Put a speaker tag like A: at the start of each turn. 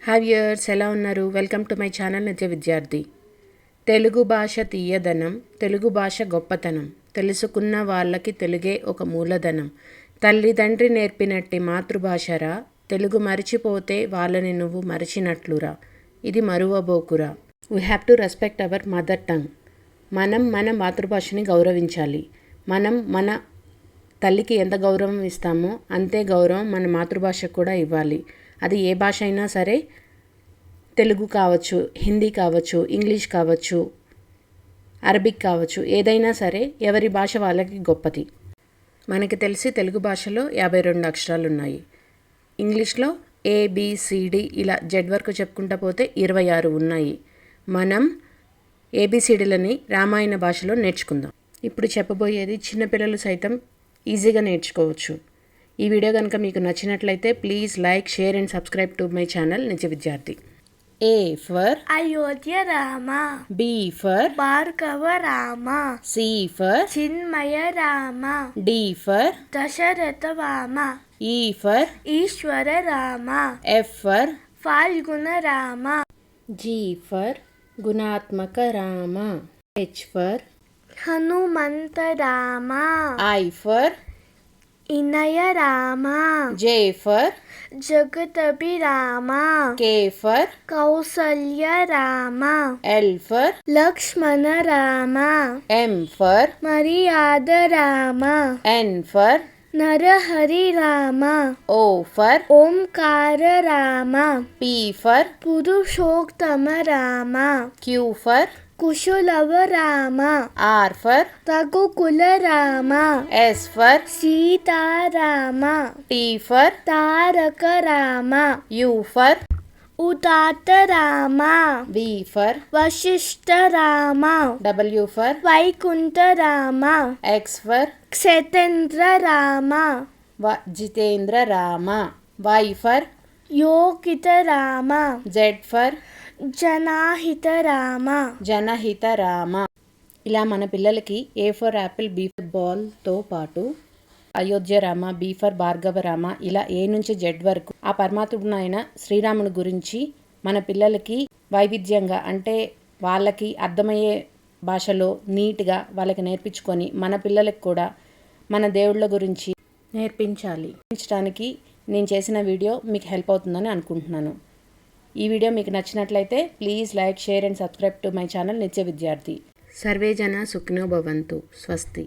A: Hi viewers, ఎలా ఉన్నారు? Welcome to my channel నిత్య విద్యార్థి. తెలుగు భాష తీయదనం, తెలుగు భాష గొప్పతనం, తెలుసుకున్న వాళ్ళకి తెలుగే ఒక మూలధనం. తల్లిదండ్రి నేర్పినట్టి మాతృభాషరా, తెలుగు మరిచిపోతే వాళ్ళని నువ్వు మరిచినట్లురా, ఇది మరువబోకురా. We have to respect our mother tongue. మనం మన మాతృభాషని గౌరవించాలి. మనం మన తల్లికి ఎంత గౌరవం ఇస్తామో అంతే గౌరవం మన మాతృభాషకు కూడా ఇవ్వాలి. అది ఏ భాష అయినా సరే, తెలుగు కావచ్చు, హిందీ కావచ్చు, ఇంగ్లీష్ కావచ్చు, అరబిక్ కావచ్చు, ఏదైనా సరే ఎవరి భాష వాళ్ళకి గొప్పది. మనకి తెలిసి తెలుగు భాషలో 52 అక్షరాలు ఉన్నాయి. ఇంగ్లీష్లో ABCD ఇలా జెడ్ వరకు చెప్పుకుంటా పోతే 26 ఉన్నాయి. మనం ABCDలని రామాయణ భాషలో నేర్చుకుందాం. ఇప్పుడు చెప్పబోయేది చిన్నపిల్లలు సైతం ఈజీగా నేర్చుకోవచ్చు. ఈ వీడియో కనుక మీకు నచ్చినట్లయితే please like, share and subscribe to my channel నిత్య విద్యార్థి. A for
B: Ayodhya Rama.
A: B for
B: Bhargava Rama.
A: C for
B: Chinmaya Rama.
A: D for
B: Dasharatha Rama.
A: E for
B: Eshwara Rama.
A: F for
B: Phalguna Rama.
A: G for గుణాత్మక Rama. H for
B: Hanumantha Rama.
A: I for
B: Inaya Rama.
A: J for
B: జగదభి Rama.
A: K for
B: Kaushalya Rama.
A: L for
B: Lakshmana Rama.
A: M for
B: మర్యాద Rama.
A: N for
B: Narahari Rama.
A: O for
B: Omkara Rama.
A: P for
B: Purushottama Rama.
A: Q for
B: Kushalava Rama.
A: R for
B: రఘుకుల Rama.
A: S for
B: Sitarama.
A: T for
B: Taraka Rama.
A: U for
B: ఉదాత Rama.
A: V for
B: Vashishtha Rama.
A: W for
B: Vaikuntha Rama.
A: X for
B: క్షతేంద్ర Rama.
A: Jitendra Rama. Y for
B: Yogita Rama.
A: Z for
B: జనాహిత Rama.
A: జనహిత Rama. ఇలా మన పిల్లలకి A for Apple, B for బాల్తో పాటు Ayodhya Rama, B for Bhargava Rama, ఇలా A నుంచి Z వరకు ఆ పరమాత్ముడు అయిన శ్రీరాముని గురించి మన పిల్లలకి వైవిధ్యంగా, అంటే వాళ్ళకి అర్థమయ్యే భాషలో నీట్గా వాళ్ళకి నేర్పించుకొని మన పిల్లలకు కూడా మన దేవుళ్ళ గురించి నేర్పించడానికి నేను చేసిన వీడియో మీకు హెల్ప్ అవుతుందని అనుకుంటున్నాను. ఈ వీడియో మీకు నచ్చినట్లయితే please like, share and subscribe to my channel నిత్య విద్యార్థి. సర్వే జన సుఖినో భవంతు. స్వస్తి.